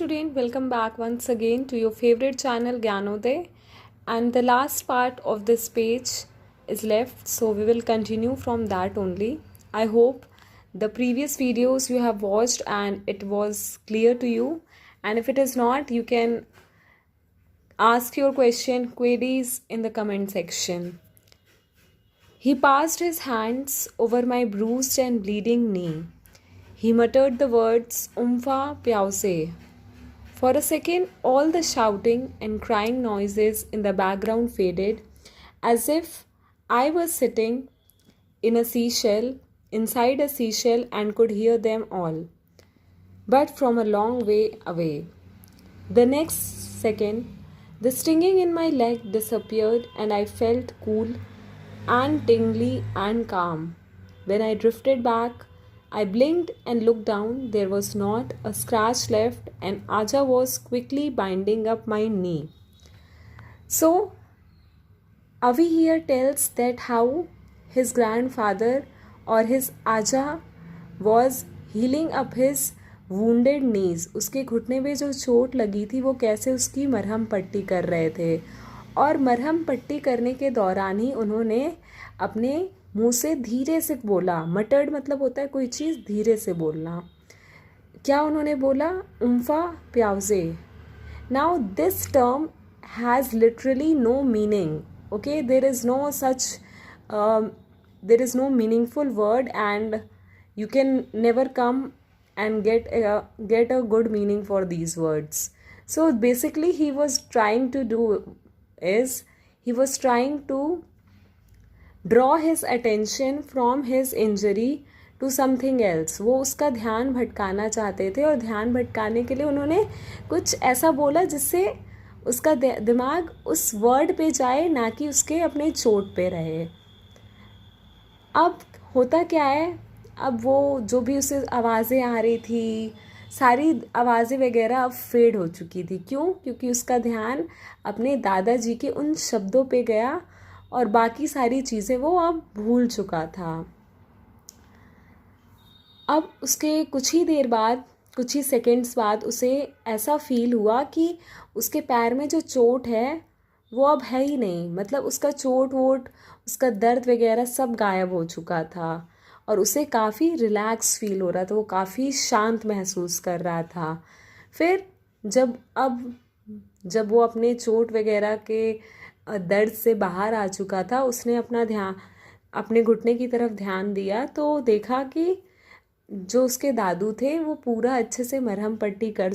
Student, welcome back once again to your favorite channel Gyanoday, and the last part of this page is left, so we will continue from that only. I hope the previous videos you have watched and it was clear to you, and if it is not, you can ask your queries in the comment section. He passed his hands over my bruised and bleeding knee. He muttered the words Umfa Pyause. For a second, all the shouting and crying noises in the background faded, as if I was sitting in a seashell, inside a seashell, and could hear them all, but from a long way away. The next second, the stinging in my leg disappeared, and I felt cool and tingly and calm. When I drifted back, I blinked and looked down. There was not a scratch left, and Aja was quickly binding up my knee. So, Avi here tells that how his grandfather or his Aja was healing up his wounded knees. उसके घुटने पे जो चोट लगी थी वो कैसे उसकी मरहम पट्टी कर रहे थे, और मरहम पट्टी करने के दौरान ही उन्होंने अपने मुंह से धीरे से बोला. मटर्ड मतलब होता है कोई चीज़ धीरे से बोलना. क्या उन्होंने बोला? उम्फा प्याउजे. Now this term has literally no meaning. Okay, there is no such there is no meaningful word, and you can never come and get a good meaning for these words. So basically he was trying to draw his attention from his injury to something else. वो उसका ध्यान भटकाना चाहते थे, और ध्यान भटकाने के लिए उन्होंने कुछ ऐसा बोला जिससे उसका दिमाग उस वर्ड पे जाए, ना कि उसके अपने चोट पे रहे. अब होता क्या है, अब वो जो भी उसे आवाज़ें आ रही थी, सारी आवाज़ें वगैरह अब फेड हो चुकी थी. क्यों? क्योंकि उसका ध्यान अपने दादाजी के उन शब्दों पे गया, और बाकी सारी चीज़ें वो अब भूल चुका था. अब उसके कुछ ही सेकंड्स बाद उसे ऐसा फील हुआ कि उसके पैर में जो चोट है वो अब है ही नहीं. मतलब उसका चोट वोट, उसका दर्द वगैरह सब गायब हो चुका था, और उसे काफ़ी रिलैक्स फील हो रहा था. वो काफ़ी शांत महसूस कर रहा था. फिर जब वो अपने चोट वगैरह के दर्द से बाहर आ चुका था, उसने अपने घुटने की तरफ ध्यान दिया, तो देखा कि जो उसके दादू थे वो पूरा अच्छे से मरहम पट्टी कर